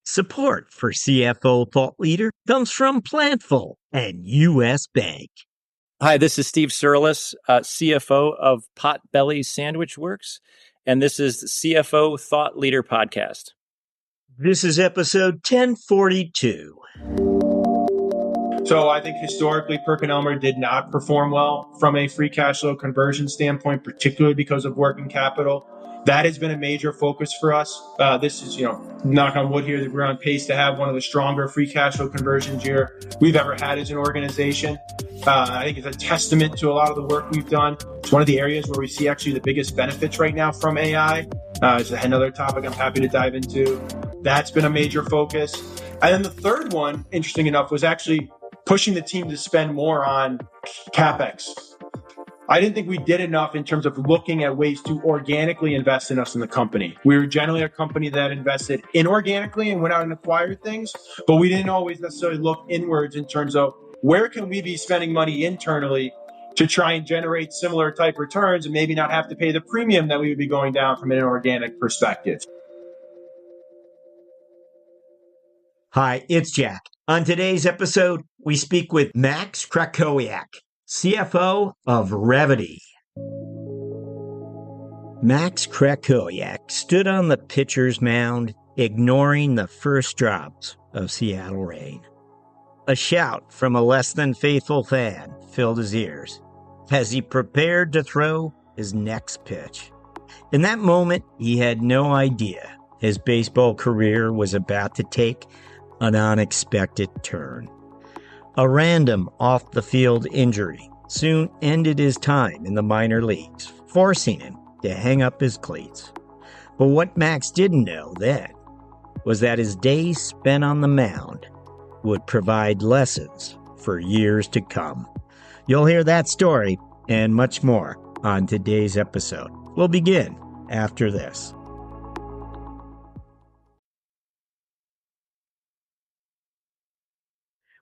Support for CFO Thought Leader comes from Plantful and U.S. Bank. Hi, this is Steve Surlis, CFO of Potbelly Sandwich Works, and this is the CFO Thought Leader Podcast. This is episode 1042. So I think historically, PerkinElmer did not perform well from a free cash flow conversion standpoint, particularly because of working capital. That has been a major focus for us. This is, knock on wood here, that we're on pace to have one of the stronger free cash flow conversions year we've ever had as an organization. I think it's a testament to a lot of the work we've done. It's one of the areas where we see actually the biggest benefits right now from AI. It's another topic I'm happy to dive into. That's been a major focus. And then the third one, interesting enough, was actually pushing the team to spend more on CapEx. I didn't think we did enough in terms of looking at ways to organically invest in us in the company. We were generally a company that invested inorganically and went out and acquired things, but we didn't always necessarily look inwards in terms of where can we be spending money internally to try and generate similar type returns and maybe not have to pay the premium that we would be going down from an inorganic perspective. Hi, it's Jack. On today's episode, we speak with Max Krakowiak, CFO of Revvity. Max Krakowiak stood on the pitcher's mound, ignoring the first drops of Seattle rain. A shout from a less than faithful fan filled his ears as he prepared to throw his next pitch. In that moment, he had no idea his baseball career was about to take an unexpected turn. A random off-the-field injury soon ended his time in the minor leagues, forcing him to hang up his cleats. But what Max didn't know then was that his days spent on the mound would provide lessons for years to come. You'll hear that story and much more on today's episode. We'll begin after this.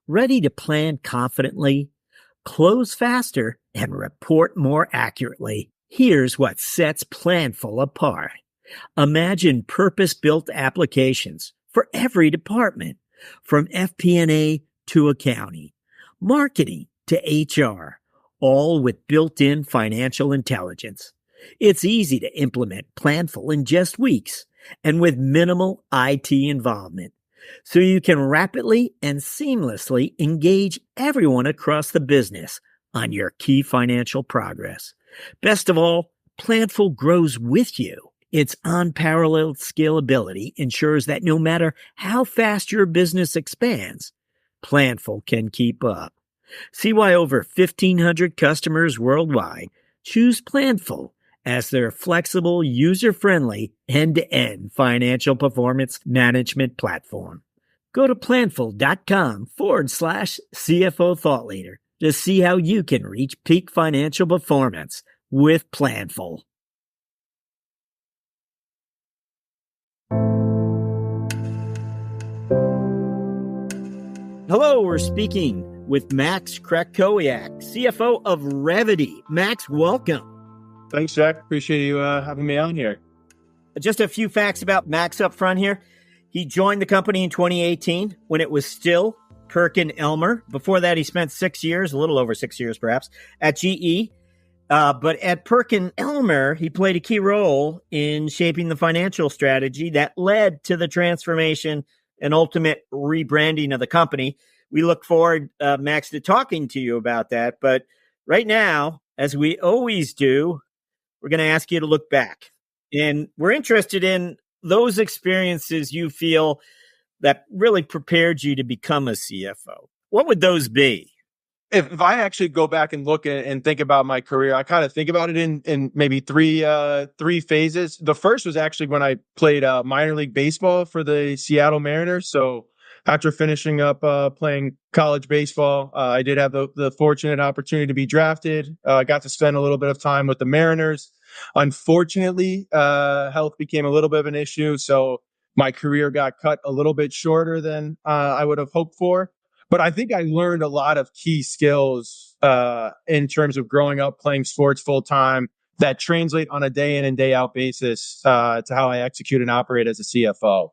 Ready to plan confidently, close faster, and report more accurately? Here's what sets Plantful apart. Imagine purpose-built applications for every department, from FP&A to accounting, marketing to HR, all with built-in financial intelligence. It's easy to implement Plantful in just weeks and with minimal IT involvement, so you can rapidly and seamlessly engage everyone across the business on your key financial progress. Best of all, Plantful grows with you. Its unparalleled scalability ensures that no matter how fast your business expands, Plantful can keep up. See why over 1,500 customers worldwide choose Plantful as their flexible, user-friendly, end-to-end financial performance management platform. Go to plantful.com/CFO Thought Leader to see how you can reach peak financial performance with Plantful. Hello, we're speaking with Max Krakowiak, CFO of Revvity. Max, welcome. Thanks, Jack. Appreciate you having me on here. Just a few facts about Max up front here. He joined the company in 2018 when it was still PerkinElmer. Before that, he spent 6 years, a little over 6 years perhaps, at GE. But at PerkinElmer, he played a key role in shaping the financial strategy that led to the transformation and ultimate rebranding of the company. We look forward, Max, to talking to you about that. But right now, as we always do, we're going to ask you to look back. And we're interested in those experiences you feel that really prepared you to become a CFO. What would those be? If I actually go back and look at and think about my career, I kind of think about it in maybe three phases. The first was actually when I played minor league baseball for the Seattle Mariners. So after finishing up playing college baseball, I did have the fortunate opportunity to be drafted. I got to spend a little bit of time with the Mariners. Unfortunately, health became a little bit of an issue, so my career got cut a little bit shorter than I would have hoped for. But I think I learned a lot of key skills in terms of growing up playing sports full time that translate on a day in and day out basis to how I execute and operate as a CFO.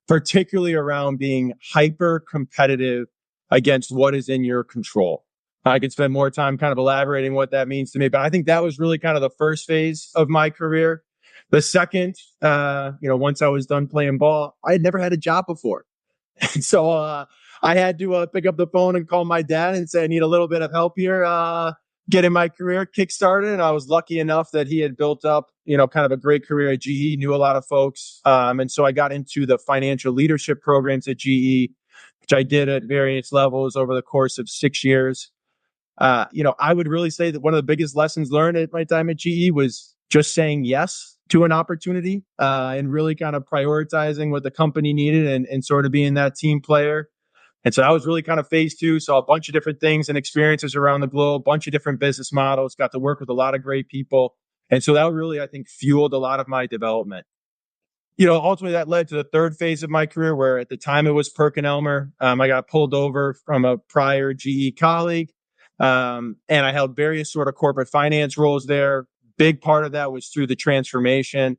particularly around being hyper competitive against what is in your control. I could spend more time kind of elaborating what that means to me, but I think that was really kind of the first phase of my career. The second, once I was done playing ball, I had never had a job before. And so I had to pick up the phone and call my dad and say, I need a little bit of help here, getting my career kickstarted. And I was lucky enough that he had built up, kind of a great career at GE, knew a lot of folks. And so I got into the financial leadership programs at GE, which I did at various levels over the course of 6 years. I would really say that one of the biggest lessons learned at my time at GE was just saying yes to an opportunity, and really kind of prioritizing what the company needed and sort of being that team player. And so that was really kind of phase two. Saw a bunch of different things and experiences around the globe, bunch of different business models, got to work with a lot of great people. And so that really, I think, fueled a lot of my development. Ultimately that led to the third phase of my career, where at the time it was PerkinElmer. I got pulled over from a prior GE colleague. And I held various sort of corporate finance roles there. Big part of that was through the transformation.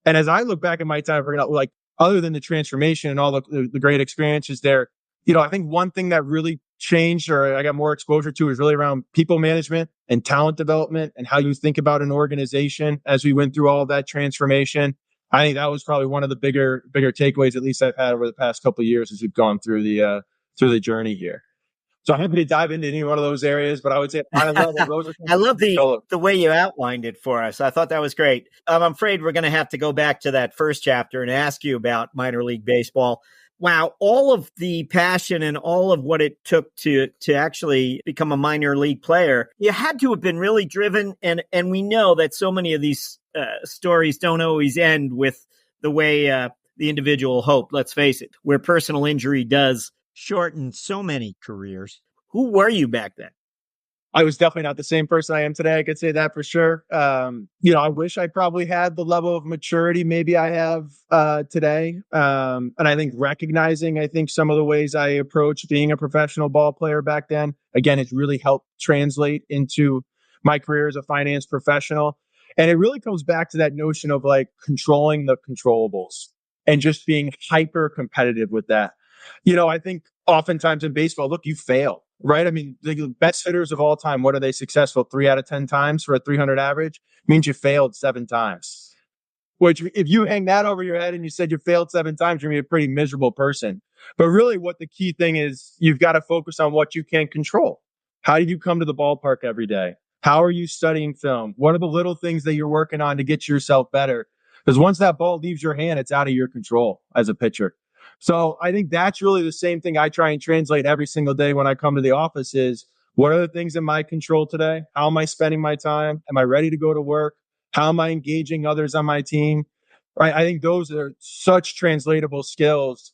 And as I look back at my time, like, other than the transformation and all the great experiences there, I think one thing that really changed, or I got more exposure to, is really around people management and talent development and how you think about an organization as we went through all of that transformation. I think that was probably one of the bigger takeaways, at least I've had over the past couple of years as we've gone through the journey here. So I'm happy to dive into any one of those areas, but I would say at high level, those are. I love the way you outlined it for us. I thought that was great. I'm afraid we're going to have to go back to that first chapter and ask you about minor league baseball. Wow, all of the passion and all of what it took to actually become a minor league player, you had to have been really driven. And we know that so many of these stories don't always end with the way the individual hoped. Let's face it, where personal injury does shorten so many careers. Who were you back then? I was definitely not the same person I am today. I could say that for sure. I wish I probably had the level of maturity maybe I have today. And I think recognizing, some of the ways I approached being a professional ball player back then, again, it's really helped translate into my career as a finance professional. And it really comes back to that notion of like controlling the controllables and just being hyper competitive with that. I think oftentimes in baseball, look, you fail, right? I mean, the best hitters of all time, what are they successful? 3 out of 10 times for a 300 average means you failed 7 times. Which, if you hang that over your head and you said you failed 7 times, you're going to be a pretty miserable person. But really what the key thing is, you've got to focus on what you can control. How do you come to the ballpark every day? How are you studying film? What are the little things that you're working on to get yourself better? Because once that ball leaves your hand, it's out of your control as a pitcher. So I think that's really the same thing I try and translate every single day when I come to the office is, what are the things in my control today? How am I spending my time? Am I ready to go to work? How am I engaging others on my team? Right. I think those are such translatable skills,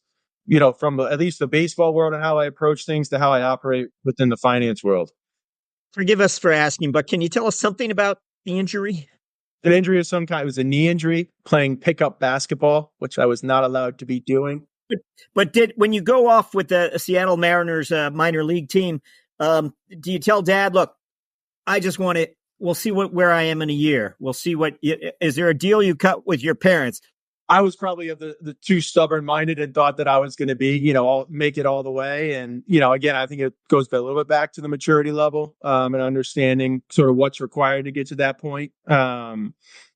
from at least the baseball world and how I approach things to how I operate within the finance world. Forgive us for asking, but can you tell us something about the injury? An injury of some kind. It was a knee injury playing pickup basketball, which I was not allowed to be doing. But when you go off with the Seattle Mariners minor league team, do you tell Dad, look, I just want it. We'll see where I am in a year. We'll see is there a deal you cut with your parents? I was probably of the too stubborn minded and thought that I was going to be, make it all the way. And, again, I think it goes a little bit back to the maturity level, and understanding sort of what's required to get to that point.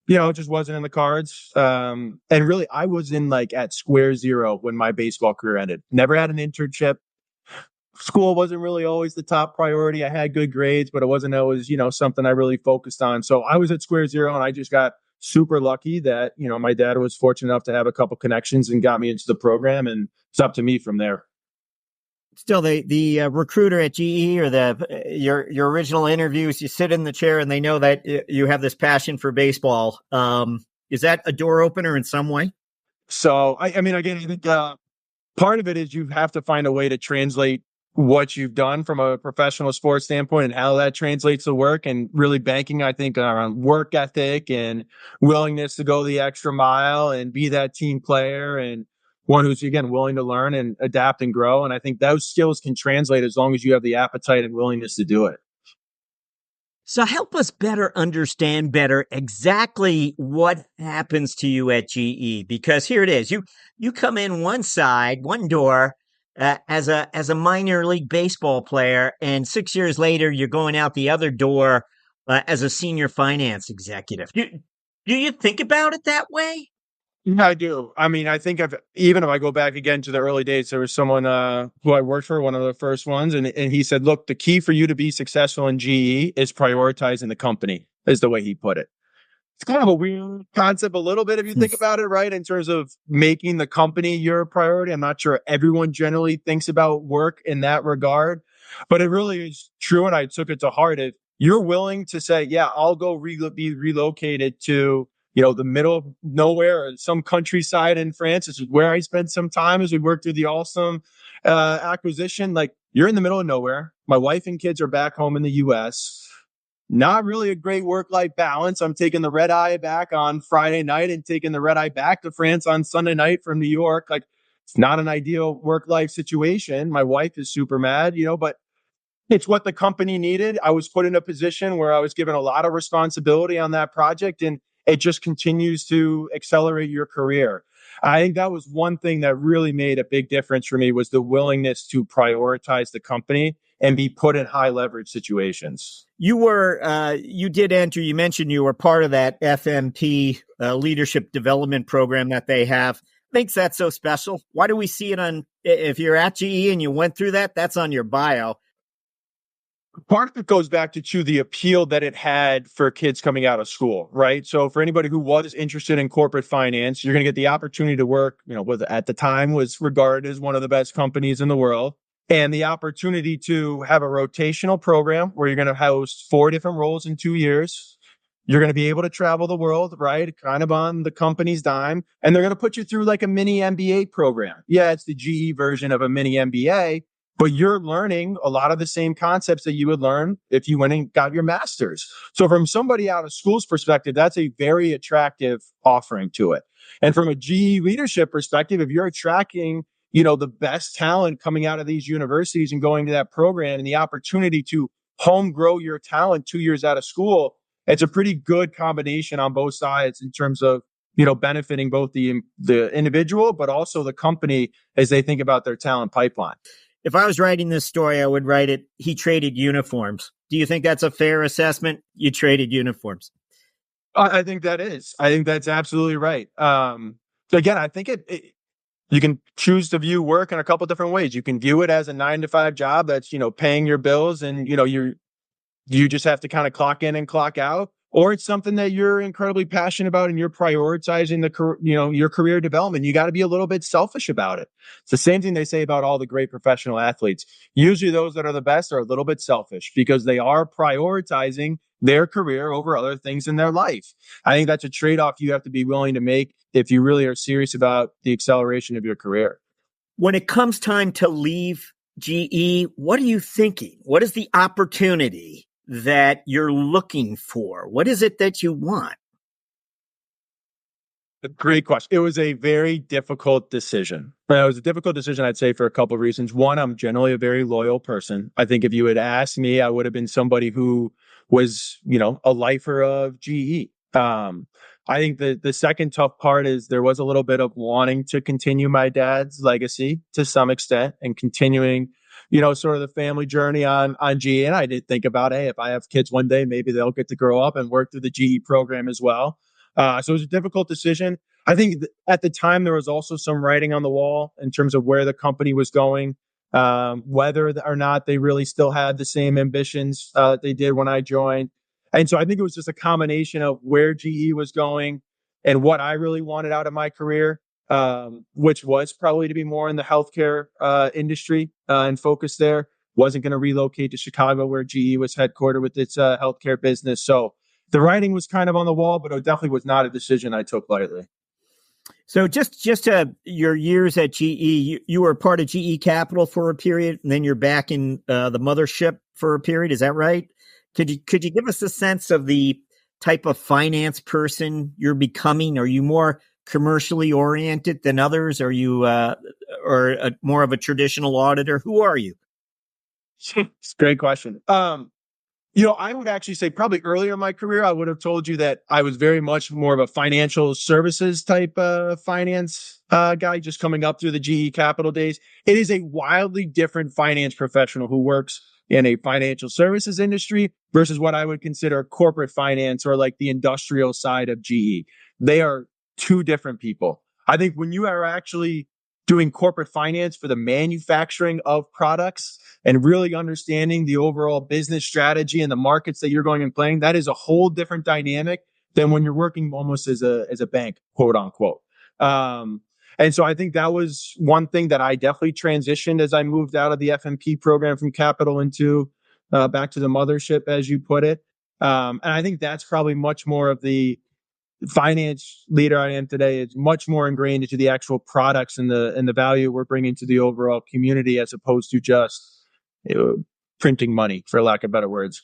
It just wasn't in the cards. And really, I was at square zero when my baseball career ended. Never had an internship. School wasn't really always the top priority. I had good grades, but it wasn't always, something I really focused on. So I was at square zero, and I just got super lucky that, my dad was fortunate enough to have a couple connections and got me into the program, and it's up to me from there. Still, the recruiter at GE or your original interviews, you sit in the chair and they know that you have this passion for baseball. Is that a door opener in some way? So, I think part of it is you have to find a way to translate what you've done from a professional sports standpoint and how that translates to work, and really banking, I think, around work ethic and willingness to go the extra mile and be that team player and one who's, again, willing to learn and adapt and grow. And I think those skills can translate as long as you have the appetite and willingness to do it. So help us understand better exactly what happens to you at GE, because here it is. You come in one door as a minor league baseball player, and 6 years later you're going out the other door as a senior finance executive. Do you think about it that way? Yeah, I do. I mean, I think even if I go back again to the early days, there was someone who I worked for, one of the first ones, and he said, "Look, the key for you to be successful in GE is prioritizing the company," is the way he put it. It's kind of a weird concept, a little bit, if you think about it, right? In terms of making the company your priority. I'm not sure everyone generally thinks about work in that regard, but it really is true. And I took it to heart. If you're willing to say, yeah, I'll go be relocated to, the middle of nowhere or some countryside in France. This is where I spent some time as we worked through the Alstom acquisition. Like, you're in the middle of nowhere. My wife and kids are back home in the US. Not really a great work-life balance. I'm taking the red eye back on Friday night and taking the red eye back to France on Sunday night from New York. Like, it's not an ideal work-life situation. My wife is super mad, but it's what the company needed. I was put in a position where I was given a lot of responsibility on that project, and it just continues to accelerate your career. I think that was one thing that really made a big difference for me, was the willingness to prioritize the company and be put in high leverage situations. You did enter, you mentioned you were part of that FMP leadership development program that they have. Thinks that's so special. Why do we see it if you're at GE and you went through that, that's on your bio. Part of it goes back to the appeal that it had for kids coming out of school, right? So for anybody who was interested in corporate finance, you're going to get the opportunity to work, with, at the time, was regarded as one of the best companies in the world, and the opportunity to have a rotational program where you're going to host 4 different roles in 2 years. You're going to be able to travel the world, right? Kind of on the company's dime. And they're going to put you through like a mini MBA program. Yeah, it's the GE version of a mini MBA, but you're learning a lot of the same concepts that you would learn if you went and got your master's. So from somebody out of school's perspective, that's a very attractive offering to it. And from a GE leadership perspective, if you're attracting, the best talent coming out of these universities and going to that program, and the opportunity to home grow your talent 2 years out of school, it's a pretty good combination on both sides in terms of, benefiting both the individual, but also the company as they think about their talent pipeline. If I was writing this story, I would write it, he traded uniforms. Do you think that's a fair assessment? You traded uniforms. I think that is. I think that's absolutely right. Again, I think you can choose to view work in a couple different ways. You can view it as a 9-to-5 job that's, paying your bills, and, you just have to kind of clock in and clock out. Or it's something that you're incredibly passionate about and you're prioritizing your career development. You got to be a little bit selfish about it. It's the same thing they say about all the great professional athletes. Usually those that are the best are a little bit selfish because they are prioritizing their career over other things in their life. I think that's a trade-off you have to be willing to make if you really are serious about the acceleration of your career. When it comes time to leave GE, what are you thinking? What is the opportunity that you're looking for? What is it that you want? A great question. It was a very difficult decision. It was a difficult decision, I'd say, for a couple of reasons. One, I'm generally a very loyal person. I think if you had asked me, I would have been somebody who was, a lifer of GE. I think the second tough part is there was a little bit of wanting to continue my dad's legacy to some extent and continuing, sort of the family journey on GE. And I did think about, hey, if I have kids one day, maybe they'll get to grow up and work through the GE program as well. So it was a difficult decision. I think at the time, there was also some writing on the wall in terms of where the company was going, whether or not they really still had the same ambitions they did when I joined. And so I think it was just a combination of where GE was going and what I really wanted out of my career, which was probably to be more in the healthcare industry and focus there. Wasn't going to relocate to Chicago where GE was headquartered with its healthcare business. So the writing was kind of on the wall, but it definitely was not a decision I took lightly. So just your years at GE, you were part of GE Capital for a period, and then you're back in the mothership for a period. Is that right? Could you give us a sense of the type of finance person you're becoming? Are you more commercially oriented than others? Are you more of a traditional auditor? Who are you? It's a great question. I would actually say probably earlier in my career, I would have told you that I was very much more of a financial services type finance guy, just coming up through the GE Capital days. It is a wildly different finance professional who works in a financial services industry versus what I would consider corporate finance or like the industrial side of GE. They are two different people. I think when you are actually doing corporate finance for the manufacturing of products and really understanding the overall business strategy and the markets that you're going and playing, that is a whole different dynamic than when you're working almost as a bank, quote unquote. And so I think that was one thing that I definitely transitioned as I moved out of the FMP program from Capital into back to the mothership, as you put it. And I think that's probably much more of the finance leader I am today. Is much more ingrained into the actual products and the value we're bringing to the overall community, as opposed to just printing money, for lack of better words.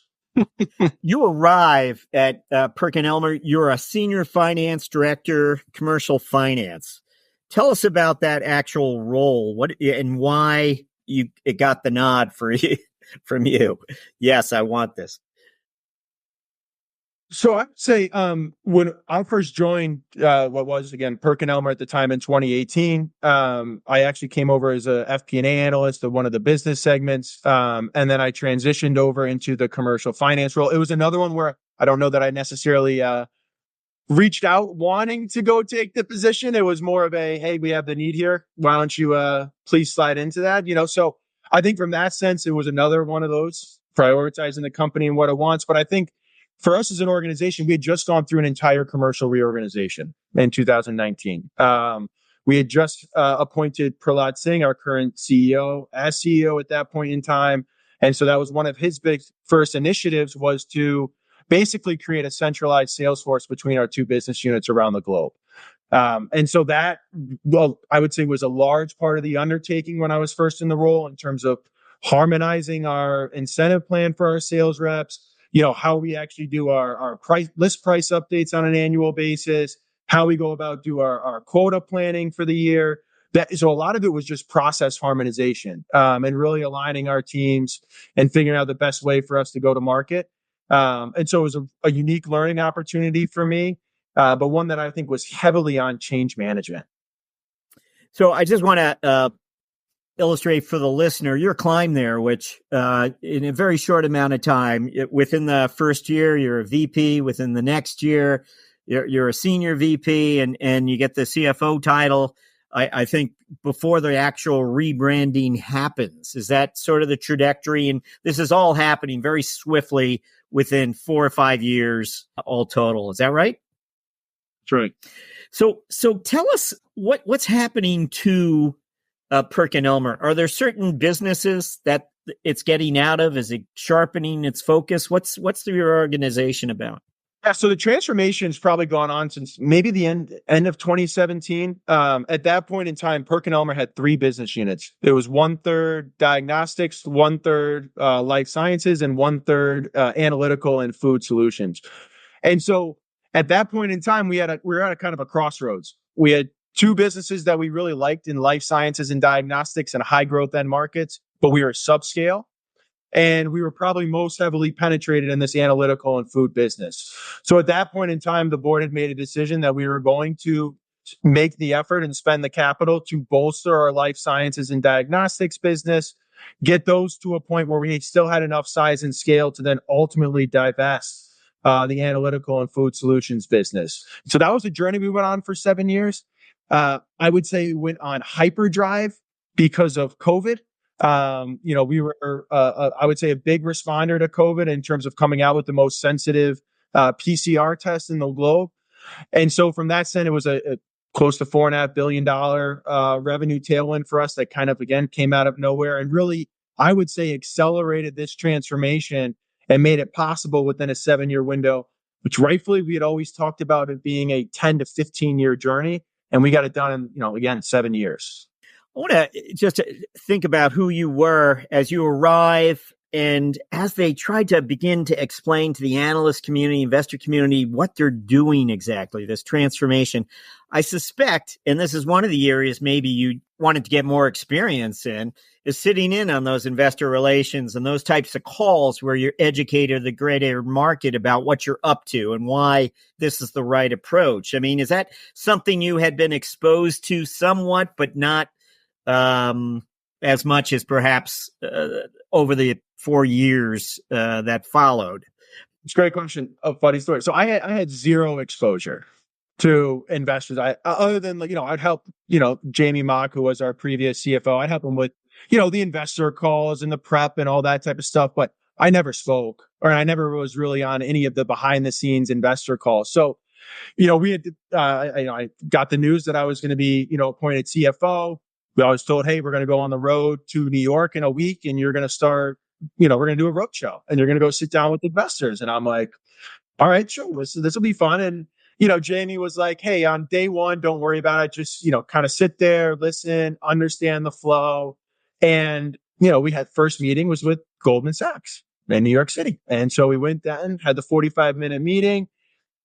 You arrive at PerkinElmer. You're a senior finance director, commercial finance. Tell us about that actual role. What and why it got the nod for you, from you. Yes, I want this. So I would say when I first joined what was, again, PerkinElmer at the time in 2018, I actually came over as a FP&A analyst of one of the business segments. And then I transitioned over into the commercial finance role. It was another one where I don't know that I necessarily reached out wanting to go take the position. It was more of a, hey, we have the need here. Why don't you please slide into that? So I think from that sense, it was another one of those prioritizing the company and what it wants. But I think for us as an organization, we had just gone through an entire commercial reorganization in 2019. We had just appointed Prahlad Singh, our current CEO, as CEO at that point in time. And so that was one of his big first initiatives, was to basically create a centralized sales force between our two business units around the globe. And so that, well, I would say was a large part of the undertaking when I was first in the role, in terms of harmonizing our incentive plan for our sales reps, how we actually do our list price updates on an annual basis, how we go about do our quota planning for the year. So a lot of it was just process harmonization, and really aligning our teams and figuring out the best way for us to go to market. And so it was a unique learning opportunity for me, but one that I think was heavily on change management. So I just want to illustrate for the listener your climb there, which in a very short amount of time, within the first year, you're a VP. Within the next year, you're a senior VP, and you get the CFO title. I think before the actual rebranding happens. Is that sort of the trajectory? And this is all happening very swiftly within 4 or 5 years, all total. Is that right? That's right. So tell us what's happening to PerkinElmer. Are there certain businesses that it's getting out of? Is it sharpening its focus? What's your organization about? Yeah, so the transformation's probably gone on since maybe the end of 2017. At that point in time, PerkinElmer had 3 business units. There was 1/3 diagnostics, 1/3 life sciences, and 1/3 analytical and food solutions. And so at that point in time, we were at a kind of a crossroads. We had 2 businesses that we really liked in life sciences and diagnostics and high growth end markets, but we were subscale. And we were probably most heavily penetrated in this analytical and food business. So at that point in time, the board had made a decision that we were going to make the effort and spend the capital to bolster our life sciences and diagnostics business, get those to a point where we still had enough size and scale to then ultimately divest the analytical and food solutions business. So that was a journey we went on for 7 years. I would say we went on hyperdrive because of COVID. We were, I would say, a big responder to COVID in terms of coming out with the most sensitive PCR test in the globe. And so from that sense, it was a close to $4.5 billion revenue tailwind for us that kind of, again, came out of nowhere and really, I would say, accelerated this transformation and made it possible within a 7-year window, which rightfully we had always talked about it being a 10 to 15 year journey. And we got it done in, again, 7 years. I want to just think about who you were as you arrive and as they tried to begin to explain to the analyst community, investor community, what they're doing exactly, this transformation. I suspect, and this is one of the areas maybe you wanted to get more experience in is sitting in on those investor relations and those types of calls where you're educated the greater market about what you're up to and why this is the right approach. I mean, is that something you had been exposed to somewhat, but not as much as perhaps over the 4 years that followed? It's a great question. A funny story. So I had zero exposure to investors. Other than, I'd help, Jamie Mock, who was our previous CFO, I'd help him with, the investor calls and the prep and all that type of stuff. But I never spoke, or I never was really on any of the behind the scenes investor calls. So, we had, I got the news that I was going to be, appointed CFO. I was told, hey, we're going to go on the road to New York in a week, and you're going to start, we're going to do a road show, and you're going to go sit down with investors. And I'm like, all right, sure, this will be fun. And Jamie was like, hey, on day one, don't worry about it. Just, kind of sit there, listen, understand the flow. And, we had first meeting was with Goldman Sachs in New York City. And so we went down, had the 45-minute meeting.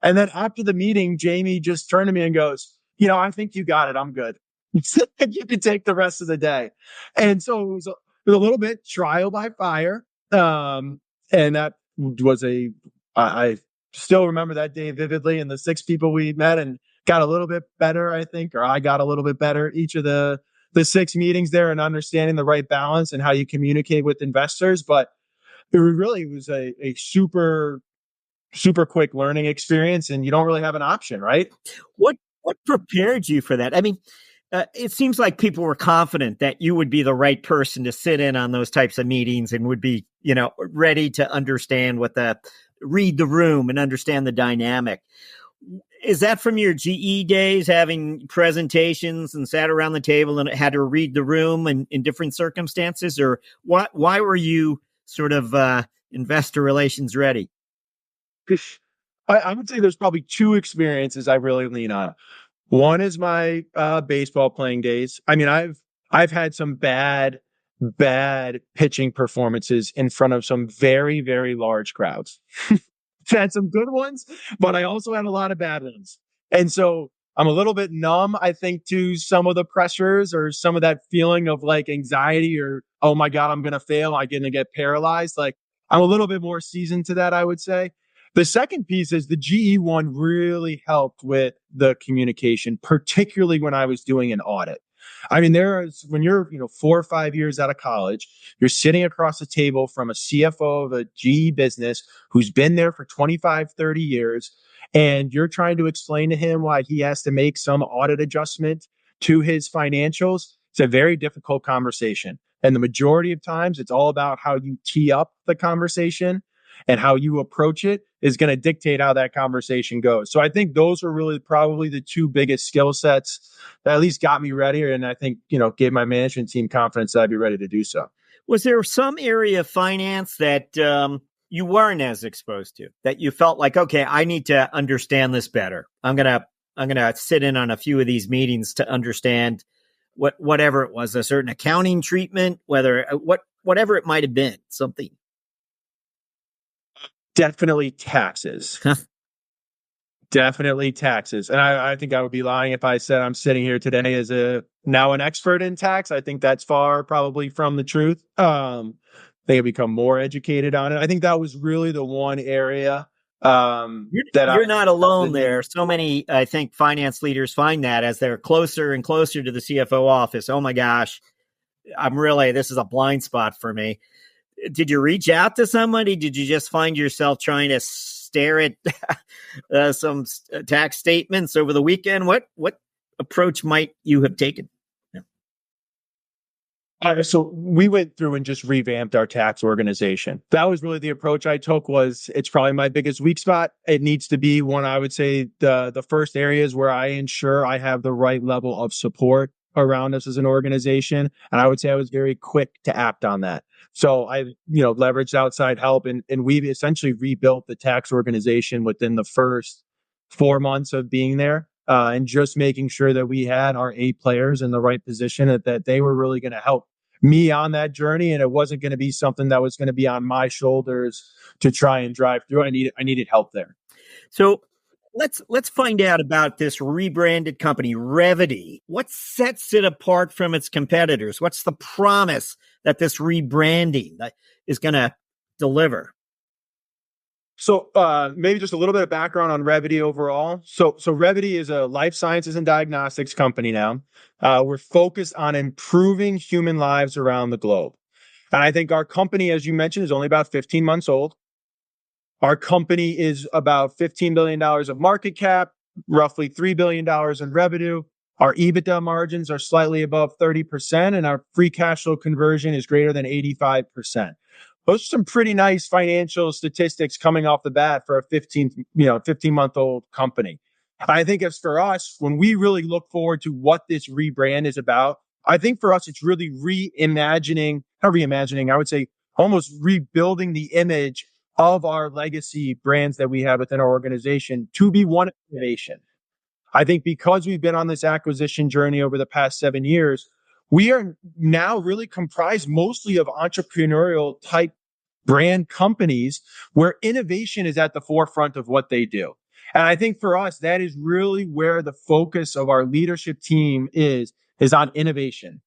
And then after the meeting, Jamie just turned to me and goes, I think you got it. I'm good. You can take the rest of the day. And so it was a little bit trial by fire. And that was I still remember that day vividly, and the 6 people we met and got a little bit better, I think, or I got a little bit better each of the 6 meetings there and understanding the right balance and how you communicate with investors. But it really was a super, super quick learning experience, and you don't really have an option, right? What prepared you for that? I mean, it seems like people were confident that you would be the right person to sit in on those types of meetings and would be, ready to understand read the room and understand the dynamic. Is that from your GE days, having presentations and sat around the table and had to read the room in different circumstances? Or why were you sort of investor relations ready? I would say there's probably 2 experiences I really lean on. One is my baseball playing days. I mean, I've had some bad pitching performances in front of some very, very large crowds. I've had some good ones, but I also had a lot of bad ones. And so I'm a little bit numb, I think, to some of the pressures or some of that feeling of like anxiety or, oh my God, I'm going to fail. I'm going to get paralyzed. Like, I'm a little bit more seasoned to that, I would say. The second piece is the GE one really helped with the communication, particularly when I was doing an audit. I mean, when you're, 4 or 5 years out of college, you're sitting across the table from a CFO of a GE business who's been there for 25, 30 years, and you're trying to explain to him why he has to make some audit adjustment to his financials. It's a very difficult conversation. And the majority of times, it's all about how you tee up the conversation, and how you approach it is going to dictate how that conversation goes. So I think those are really probably the 2 biggest skill sets that at least got me ready. And I think, gave my management team confidence that I'd be ready to do so. Was there some area of finance that you weren't as exposed to, that you felt like, okay, I need to understand this better. I'm going to sit in on a few of these meetings to understand whatever it was, a certain accounting treatment, whatever it might have been, something. Definitely taxes. Definitely taxes. And I think I would be lying if I said I'm sitting here today as now an expert in tax. I think that's far probably from the truth. They have become more educated on it. I think that was really the one area you're not alone there. So many, I think, finance leaders find that as they're closer and closer to the CFO office. Oh my gosh, this is a blind spot for me. Did you reach out to somebody? Did you just find yourself trying to stare at some tax statements over the weekend? What approach might you have taken? So we went through and just revamped our tax organization. That was really the approach I took. It's probably my biggest weak spot. It needs to be one, I would say, the first areas where I ensure I have the right level of support around us as an organization. And I would say I was very quick to act on that. So I, leveraged outside help, and we've essentially rebuilt the tax organization within the first 4 months of being there. And just making sure that we had our A players in the right position, that they were really going to help me on that journey. And it wasn't going to be something that was going to be on my shoulders to try and drive through. I needed help there. So let's find out about this rebranded company, Revity. What sets it apart from its competitors? What's the promise that this rebranding is going to deliver? So maybe just a little bit of background on Revity overall. So Revity is a life sciences and diagnostics company now. We're focused on improving human lives around the globe. And I think our company, as you mentioned, is only about 15 months old. Our company is about $15 billion of market cap, roughly $3 billion in revenue. Our EBITDA margins are slightly above 30%, and our free cash flow conversion is greater than 85%. Those are some pretty nice financial statistics coming off the bat for a 15-month-old company. I think as for us, when we really look forward to what this rebrand is about, I think for us, it's really I would say almost rebuilding the image of our legacy brands that we have within our organization to be one of innovation. I think because we've been on this acquisition journey over the past 7 years, we are now really comprised mostly of entrepreneurial type brand companies where innovation is at the forefront of what they do. And I think for us, that is really where the focus of our leadership team is on innovation.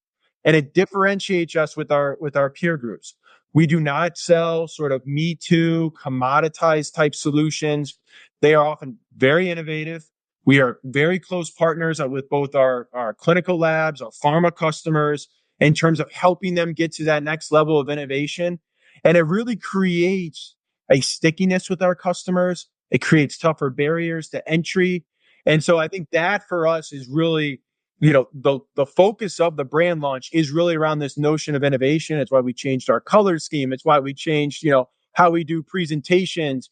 And it differentiates us with our peer groups. We do not sell sort of me too commoditized type solutions. They are often very innovative. We are very close partners with both our clinical labs, our pharma customers, in terms of helping them get to that next level of innovation. And it really creates a stickiness with our customers. It creates tougher barriers to entry. And so I think that for us is really, the focus of the brand launch is really around this notion of innovation. It's why we changed our color scheme. It's why we changed, how we do presentations.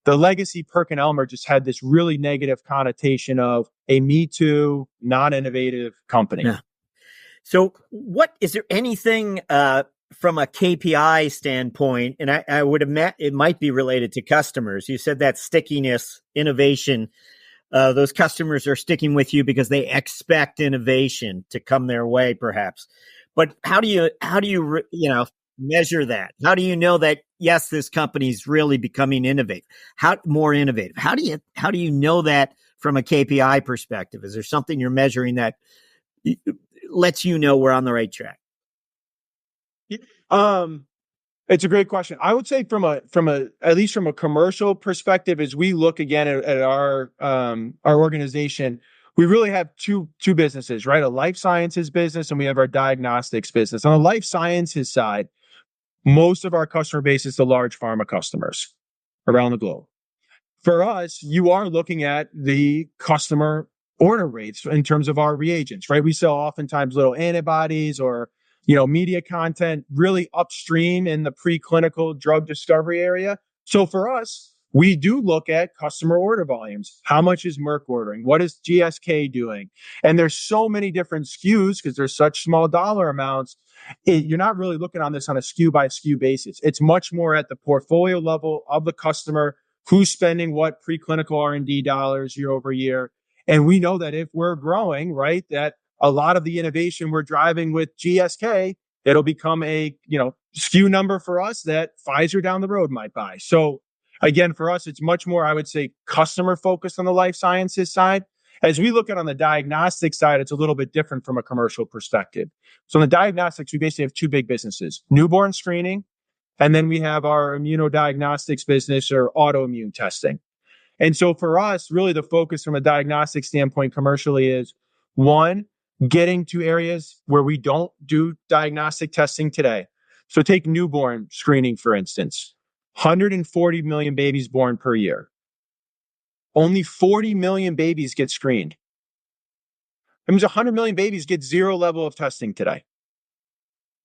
The legacy PerkinElmer just had this really negative connotation of a me too, non-innovative company. Yeah. So is there anything from a KPI standpoint, and I would imagine it might be related to customers. You said that stickiness, innovation, those customers are sticking with you because they expect innovation to come their way, perhaps. But how do you measure that? How do you know that, yes, this company's really becoming more innovative? How do you know that from a KPI perspective? Is there something you're measuring that lets you know we're on the right track? It's a great question. I would say at least from a commercial perspective, as we look again at our organization, we really have two businesses, right? A life sciences business and we have our diagnostics business. On the life sciences side, most of our customer base is the large pharma customers around the globe. For us, you are looking at the customer order rates in terms of our reagents, right? We sell oftentimes little antibodies or, media content really upstream in the preclinical drug discovery area. So for us, we do look at customer order volumes. How much is Merck ordering? What is GSK doing? And there's so many different SKUs because there's such small dollar amounts. You're not really looking on this on a SKU by SKU basis. It's much more at the portfolio level of the customer, who's spending what preclinical R&D dollars year over year. And we know that if we're growing, right, that a lot of the innovation we're driving with GSK, it'll become a, SKU number for us that Pfizer down the road might buy. So again, for us, it's much more, I would say, customer focused on the life sciences side. As we look at on the diagnostic side, it's a little bit different from a commercial perspective. So in the diagnostics, we basically have two big businesses, newborn screening, and then we have our immunodiagnostics business or autoimmune testing. And so for us, really the focus from a diagnostic standpoint commercially is, one, getting to areas where we don't do diagnostic testing today. So take newborn screening, for instance, 140 million babies born per year. Only 40 million babies get screened. That means 100 million babies get zero level of testing today.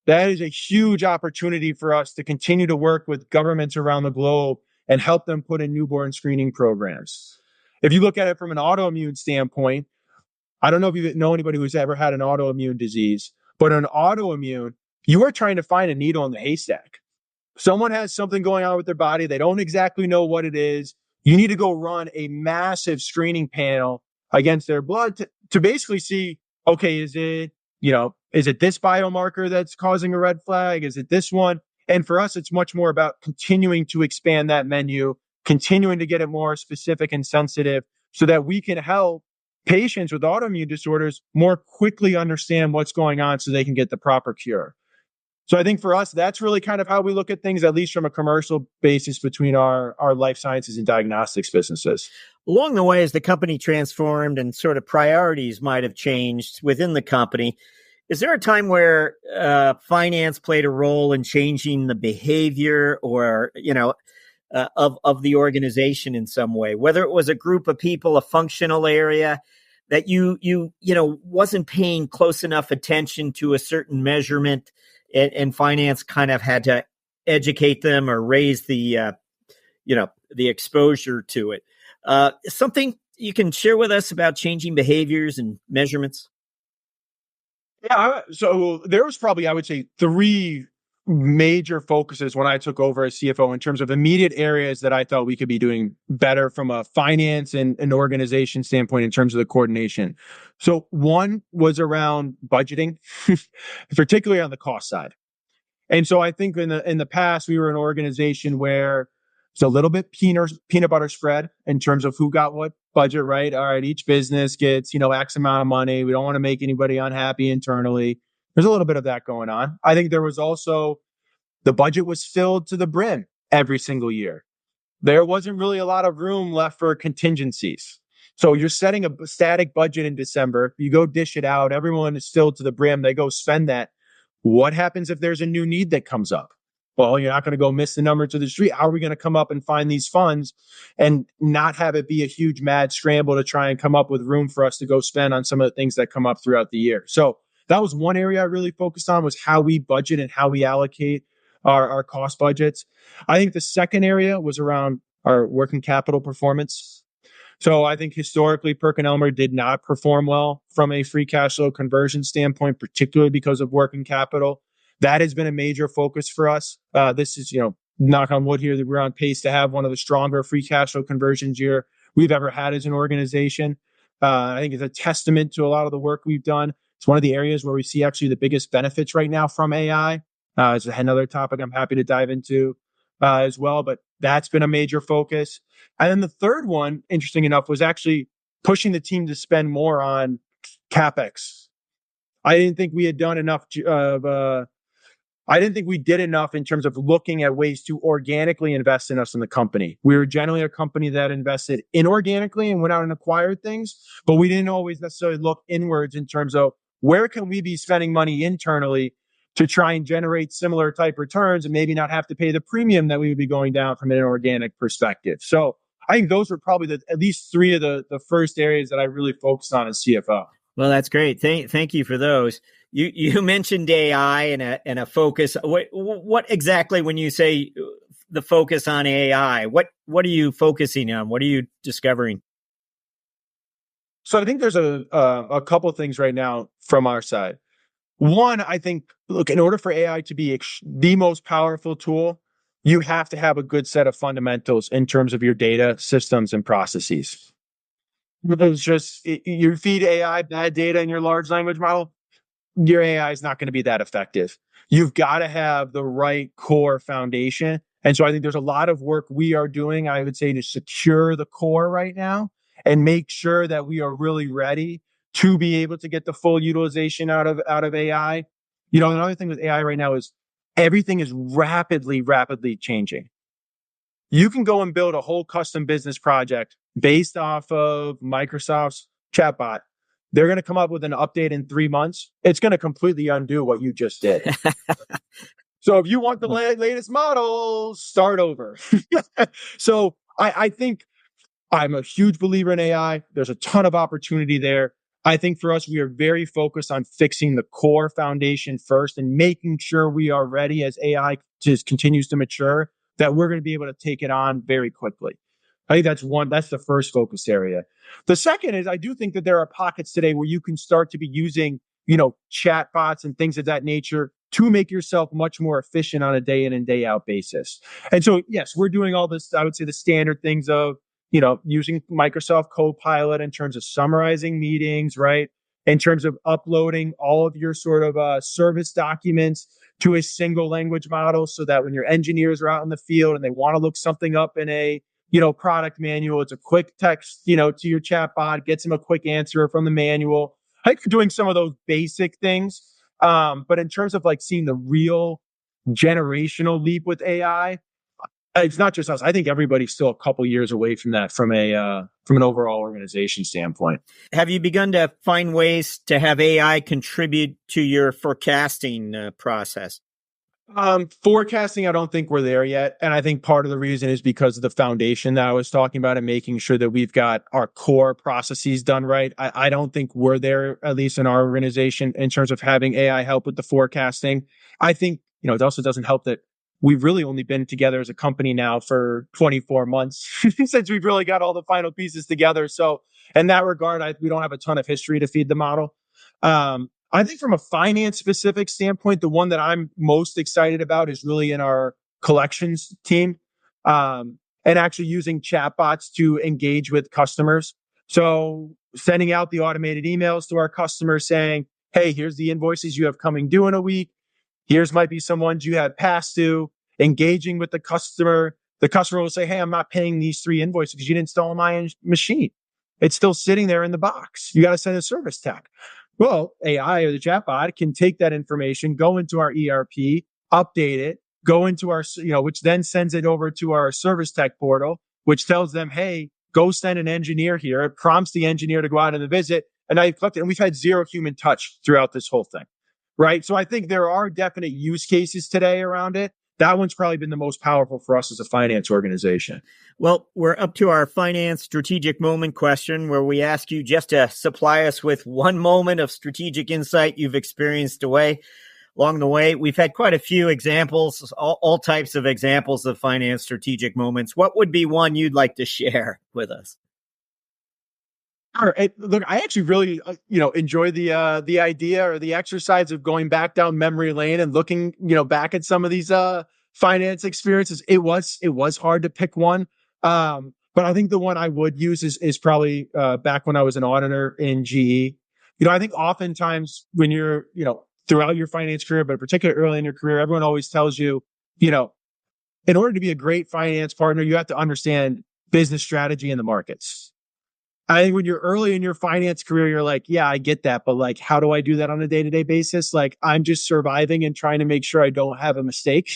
That is a huge opportunity for us to continue to work with governments around the globe and help them put in newborn screening programs. If you look at it from an autoimmune standpoint, I don't know if you know anybody who's ever had an autoimmune disease, but an autoimmune, you are trying to find a needle in the haystack. Someone has something going on with their body. They don't exactly know what it is. You need to go run a massive screening panel against their blood to basically see, okay, is it this biomarker that's causing a red flag? Is it this one? And for us, it's much more about continuing to expand that menu, continuing to get it more specific and sensitive so that we can help patients with autoimmune disorders more quickly understand what's going on so they can get the proper cure. So I think for us, that's really kind of how we look at things, at least from a commercial basis between our life sciences and diagnostics businesses. Along the way, as the company transformed and sort of priorities might have changed within the company, is there a time where finance played a role in changing the behavior or, of the organization in some way, whether it was a group of people, a functional area that you wasn't paying close enough attention to a certain measurement, and finance kind of had to educate them or raise the exposure to it. Something you can share with us about changing behaviors and measurements? Yeah, so there was probably, I would say, three major focuses when I took over as CFO in terms of immediate areas that I thought we could be doing better from a finance and an organization standpoint in terms of the coordination. So one was around budgeting, particularly on the cost side. And so I think in the past, we were an organization where it's a little bit peanut butter spread in terms of who got what budget, right? All right, each business gets, X amount of money. We don't want to make anybody unhappy internally. There's a little bit of that going on. I think there was also the budget was filled to the brim every single year. There wasn't really a lot of room left for contingencies. So you're setting a static budget in December. You go dish it out. Everyone is filled to the brim. They go spend that. What happens if there's a new need that comes up? Well, you're not going to go miss the number to the street. How are we going to come up and find these funds and not have it be a huge mad scramble to try and come up with room for us to go spend on some of the things that come up throughout the year? So that was one area I really focused on, was how we budget and how we allocate our cost budgets. I think the second area was around our working capital performance. So I think historically, PerkinElmer did not perform well from a free cash flow conversion standpoint, particularly because of working capital. That has been a major focus for us. This is, knock on wood here, that we're on pace to have one of the stronger free cash flow conversions year we've ever had as an organization. I think it's a testament to a lot of the work we've done. It's one of the areas where we see actually the biggest benefits right now from AI. It's another topic I'm happy to dive into as well, but that's been a major focus. And then the third one, interesting enough, was actually pushing the team to spend more on CapEx. I didn't think we had done enough I didn't think we did enough in terms of looking at ways to organically invest in us in the company. We were generally a company that invested inorganically and went out and acquired things, but we didn't always necessarily look inwards in terms of where can we be spending money internally to try and generate similar type returns and maybe not have to pay the premium that we would be going down from an inorganic perspective. So I think those were probably at least three of the first areas that I really focused on as CFO. Well, that's great. Thank you for those. You mentioned AI and a focus. What exactly, when you say the focus on AI, what are you focusing on? What are you discovering? So I think there's a couple of things right now from our side. One, I think, look, in order for AI to be the most powerful tool, you have to have a good set of fundamentals in terms of your data, systems, and processes. It's just, you feed AI bad data in your large language model, your AI is not going to be that effective. You've got to have the right core foundation. And so I think there's a lot of work we are doing, I would say, to secure the core right now and make sure that we are really ready to be able to get the full utilization out of AI. Another thing with AI right now is everything is rapidly changing. You can go and build a whole custom business project based off of Microsoft's chatbot. They're going to come up with an update in 3 months. It's going to completely undo what you just did. So if you want the latest model, start over. So I think I'm a huge believer in AI. There's a ton of opportunity there. I think for us, we are very focused on fixing the core foundation first and making sure we are ready as AI just continues to mature, that we're going to be able to take it on very quickly. I think that's the first focus area. The second is, I do think that there are pockets today where you can start to be using, chat bots and things of that nature to make yourself much more efficient on a day in and day out basis. And so, yes, we're doing all this, I would say, the standard things of, using Microsoft Copilot in terms of summarizing meetings, right? In terms of uploading all of your sort of service documents to a single language model, so that when your engineers are out in the field and they want to look something up in a product manual. It's a quick text, to your chatbot, gets them a quick answer from the manual. I think you're doing some of those basic things. But in terms of like seeing the real generational leap with AI, it's not just us. I think everybody's still a couple years away from that from an overall organization standpoint. Have you begun to find ways to have AI contribute to your forecasting process? Forecasting, I don't think we're there yet. And I think part of the reason is because of the foundation that I was talking about and making sure that we've got our core processes done right. I don't think we're there, at least in our organization, in terms of having AI help with the forecasting. I think, it also doesn't help that we've really only been together as a company now for 24 months since we've really got all the final pieces together. So in that regard, we don't have a ton of history to feed the model. I think from a finance specific standpoint, the one that I'm most excited about is really in our collections team, and actually using chatbots to engage with customers. So sending out the automated emails to our customers saying, hey, here's the invoices you have coming due in a week. Here's might be some ones you have past due. Engaging with the customer. The customer will say, hey, I'm not paying these 3 invoices because you didn't install my machine. It's still sitting there in the box. You got to send a service tech. Well, AI or the chatbot can take that information, go into our ERP, update it, go into our, which then sends it over to our service tech portal, which tells them, hey, go send an engineer here. It prompts the engineer to go out on the visit. And now you've collected, and we've had 0 human touch throughout this whole thing. Right. So I think there are definite use cases today around it. That one's probably been the most powerful for us as a finance organization. Well, we're up to our finance strategic moment question, where we ask you just to supply us with one moment of strategic insight you've experienced along the way. We've had quite a few examples, all types of examples of finance strategic moments. What would be one you'd like to share with us? All right. Look, I actually really, enjoy the idea or the exercise of going back down memory lane and looking, back at some of these finance experiences. It was hard to pick one, but I think the one I would use is probably back when I was an auditor in GE. I think oftentimes when you're, throughout your finance career, but particularly early in your career, everyone always tells you, in order to be a great finance partner, you have to understand business strategy in the markets. I think when you're early in your finance career, you're like, yeah, I get that. But like, how do I do that on a day-to-day basis? Like, I'm just surviving and trying to make sure I don't have a mistake.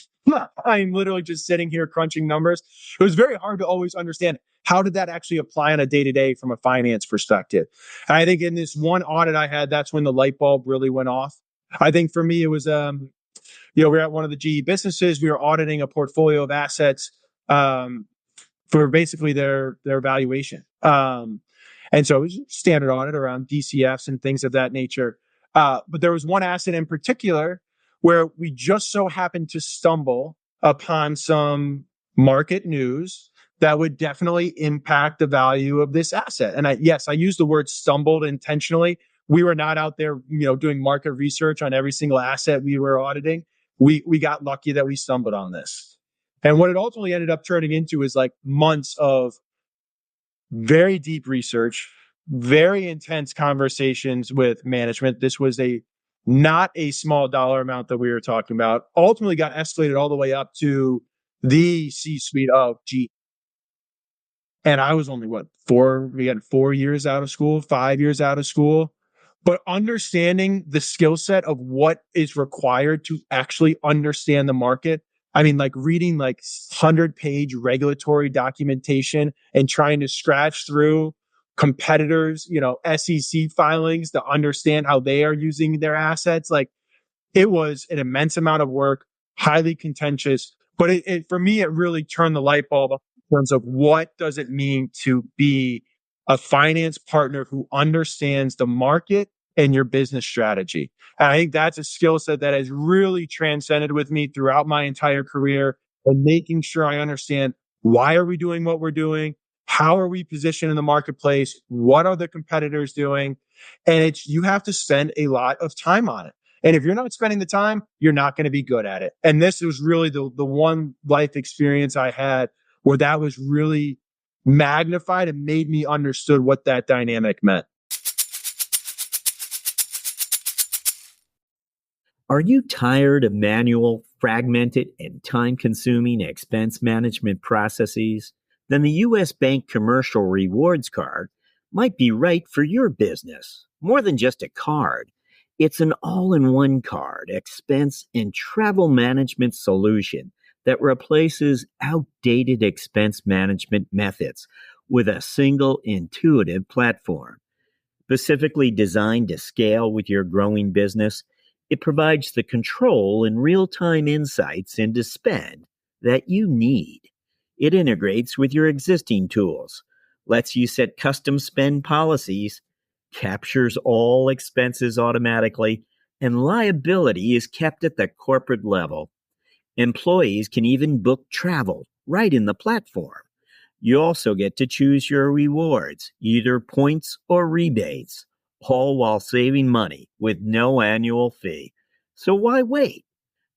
I'm literally just sitting here crunching numbers. It was very hard to always understand how did that actually apply on a day-to-day from a finance perspective. And I think in this one audit I had, that's when the light bulb really went off. I think for me, it was, we were at one of the GE businesses. We were auditing a portfolio of assets for basically their valuation. And so it was standard audit around DCFs and things of that nature. But there was one asset in particular where we just so happened to stumble upon some market news that would definitely impact the value of this asset. And I use the word stumbled intentionally. We were not out there, doing market research on every single asset we were auditing. We got lucky that we stumbled on this. And what it ultimately ended up turning into is like months of very deep research, very intense conversations with management. This was not a small dollar amount that we were talking about. Ultimately got escalated all the way up to the C-suite of GE. And I was only, we had 4 years out of school, 5 years out of school. But understanding the skill set of what is required to actually understand the market. I mean, like reading 100-page regulatory documentation and trying to scratch through competitors, SEC filings to understand how they are using their assets. Like, it was an immense amount of work, highly contentious, but for me, it really turned the light bulb up in terms of what does it mean to be a finance partner who understands the market and your business strategy. And I think that's a skill set that has really transcended with me throughout my entire career, and making sure I understand why are we doing what we're doing? How are we positioned in the marketplace? What are the competitors doing? And you have to spend a lot of time on it. And if you're not spending the time, you're not going to be good at it. And this was really the one life experience I had where that was really magnified and made me understood what that dynamic meant. Are you tired of manual, fragmented, and time-consuming expense management processes? then the U.S. Bank Commercial Rewards Card might be right for your business. More than just a card, it's an all-in-one card, expense, and travel management solution that replaces outdated expense management methods with a single intuitive platform. Specifically designed to scale with your growing business, it provides the control and real-time insights into spend that you need. It integrates with your existing tools, lets you set custom spend policies, captures all expenses automatically, and liability is kept at the corporate level. Employees can even book travel right in the platform. You also get to choose your rewards, either points or rebates, all while saving money with no annual fee. So why wait?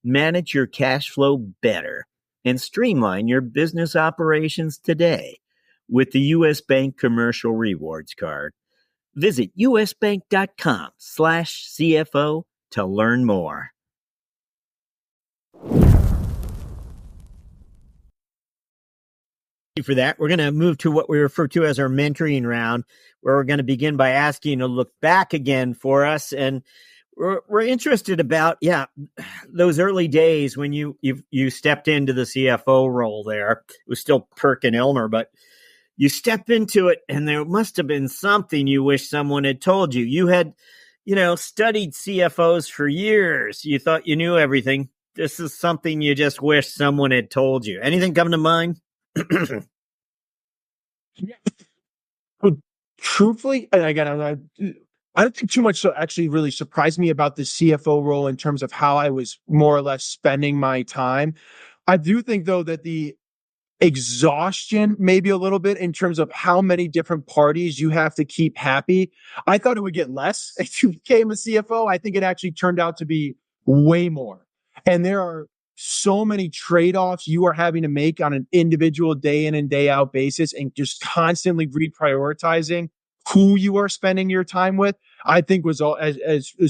Manage your cash flow better and streamline your business operations today with the U.S. Bank Commercial Rewards Card. Visit usbank.com/CFO to learn more. For that, we're going to move to what we refer to as our mentoring round, where we're going to begin by asking you to look back again for us. And we're interested about, those early days when you stepped into the CFO role there. It was still Perk and Elmer, but you step into it and there must have been something you wish someone had told you. You had, studied CFOs for years. You thought you knew everything. This is something you just wish someone had told you. Anything come to mind? Truthfully, and again, I don't think too much actually really surprised me about the CFO role in terms of how I was more or less spending my time. I do think, though, that the exhaustion, maybe a little bit, in terms of how many different parties you have to keep happy. I thought it would get less if you became a CFO. I think it actually turned out to be way more. And there are so many trade-offs you are having to make on an individual day in and day out basis, and just constantly reprioritizing who you are spending your time with. I think was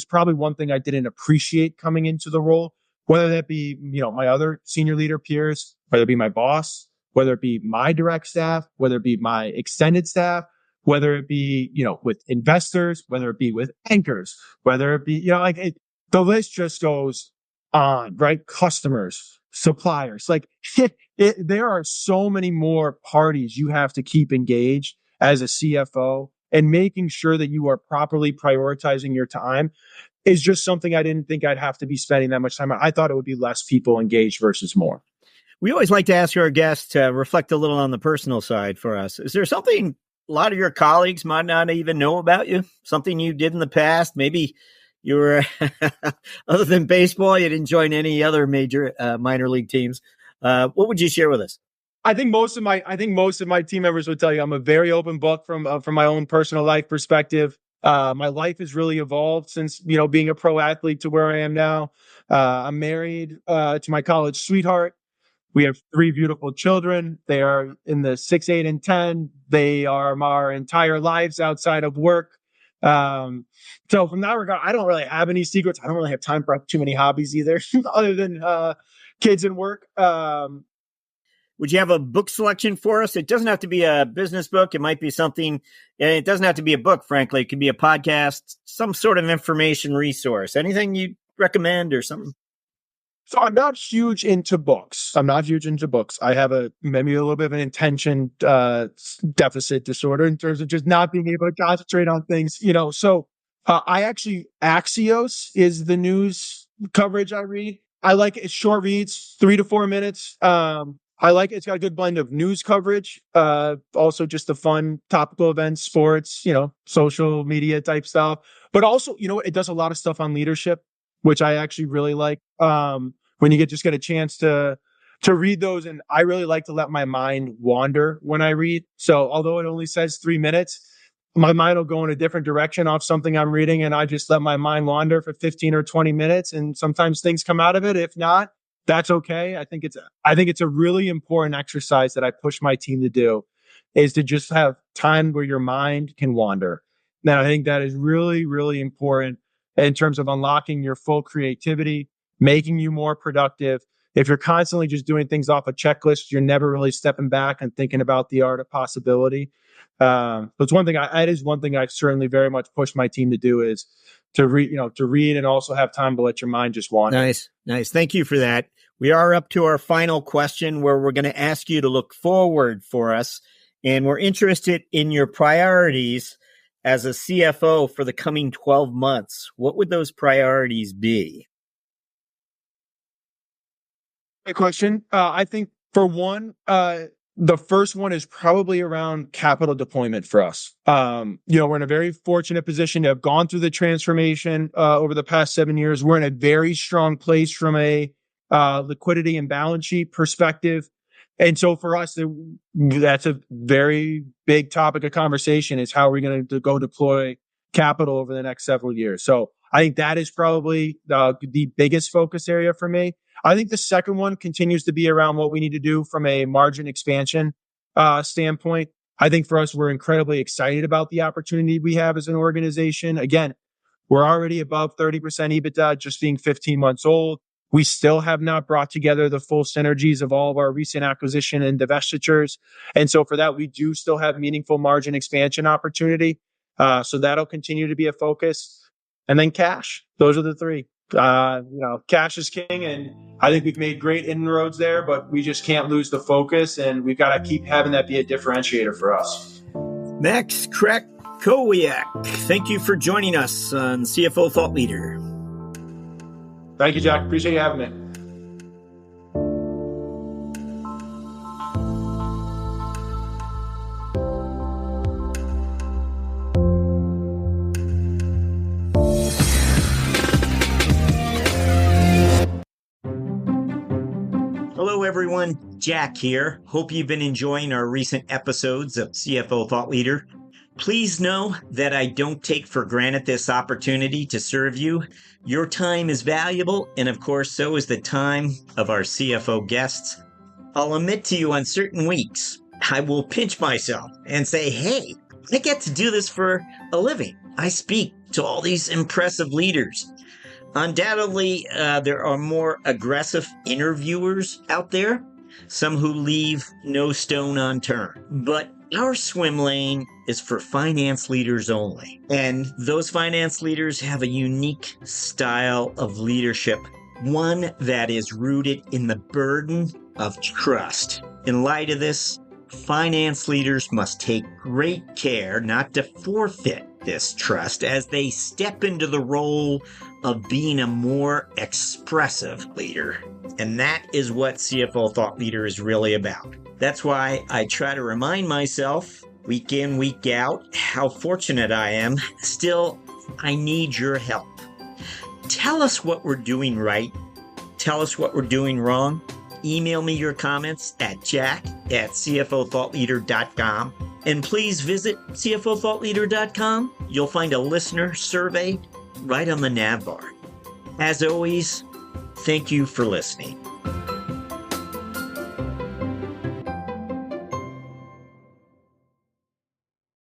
probably one thing I didn't appreciate coming into the role, whether that be, my other senior leader peers, whether it be my boss, whether it be my direct staff, whether it be my extended staff, whether it be, with investors, whether it be with anchors, whether it be, the list just goes on, right? Customers, suppliers, there are so many more parties you have to keep engaged as a CFO, and making sure that you are properly prioritizing your time is just something I didn't think I'd have to be spending that much time on. I thought it would be less people engaged versus more. We always like to ask our guests to reflect a little on the personal side for us. Is there something a lot of your colleagues might not even know about you? Something you did in the past? Maybe you were, other than baseball, you didn't join any other major minor league teams. What would you share with us? I think most of my team members would tell you I'm a very open book from my own personal life perspective. My life has really evolved since, being a pro athlete to where I am now. I'm married to my college sweetheart. We have 3 beautiful children. They are in the 6, 8, and 10. They are our entire lives outside of work. So from that regard, I don't really have any secrets. I don't really have time for too many hobbies either, other than kids and work. Would you have a book selection for us? It doesn't have to be a business book. It might be something, and it doesn't have to be a book, frankly. It could be a podcast, some sort of information resource. Anything you recommend or something? So I'm not huge into books. I have maybe a little bit of an attention deficit disorder in terms of just not being able to concentrate on things, So I actually, Axios is the news coverage I read. I like it. It's short reads, 3 to 4 minutes. I like it. It's got a good blend of news coverage, also just the fun topical events, sports, social media type stuff. But also, it does a lot of stuff on leadership, which I actually really like. When you get a chance to read those, and I really like to let my mind wander when I read. So although it only says 3 minutes, my mind will go in a different direction off something I'm reading, and I just let my mind wander for 15 or 20 minutes, and sometimes things come out of it. If not, that's okay. I think it's a really important exercise that I push my team to do, is to just have time where your mind can wander. Now, I think that is really, really important in terms of unlocking your full creativity, making you more productive, if you're constantly just doing things off a checklist, you're never really stepping back and thinking about the art of possibility. So it's one thing it is one thing I certainly very much push my team to do is to read and also have time to let your mind just wander. Nice. Thank you for that. We are up to our final question where we're going to ask you to look forward for us. And we're interested in your priorities as a CFO for the coming 12 months. What would those priorities be? Great question. I think for one, the first one is probably around capital deployment for us. We're in a very fortunate position to have gone through the transformation over the past 7 years. We're in a very strong place from a liquidity and balance sheet perspective. And so for us, that's a very big topic of conversation is how we're going to go deploy capital over the next several years. So I think that is probably the biggest focus area for me. I think the second one continues to be around what we need to do from a margin expansion standpoint. I think for us, we're incredibly excited about the opportunity we have as an organization. Again, we're already above 30% EBITDA, just being 15 months old. We still have not brought together the full synergies of all of our recent acquisition and divestitures. And so for that, we do still have meaningful margin expansion opportunity. So that'll continue to be a focus. And then cash. Those are the three. Cash is king, and I think we've made great inroads there, but we just can't lose the focus, and we've got to keep having that be a differentiator for us. Next, Krakowiak. Thank you for joining us on CFO Thought Leader. Thank you, Jack. Appreciate you having me. Hello, everyone. Jack here. Hope you've been enjoying our recent episodes of CFO Thought Leader. Please know that I don't take for granted this opportunity to serve you. Your time is valuable, and of course, so is the time of our CFO guests. I'll admit to you on certain weeks, I will pinch myself and say, hey, I get to do this for a living. I speak to all these impressive leaders. Undoubtedly, there are more aggressive interviewers out there, some who leave no stone unturned. But our swim lane is for finance leaders only. And those finance leaders have a unique style of leadership, one that is rooted in the burden of trust. In light of this, finance leaders must take great care not to forfeit this trust as they step into the role of being a more expressive leader. And that is what CFO Thought Leader is really about. That's why I try to remind myself week in, week out, how fortunate I am. Still, I need your help. Tell us what we're doing right. Tell us what we're doing wrong. Email me your comments at jack@cfothoughtleader.com. And please visit cfothoughtleader.com. You'll find a listener survey right on the nav bar. As always, thank you for listening.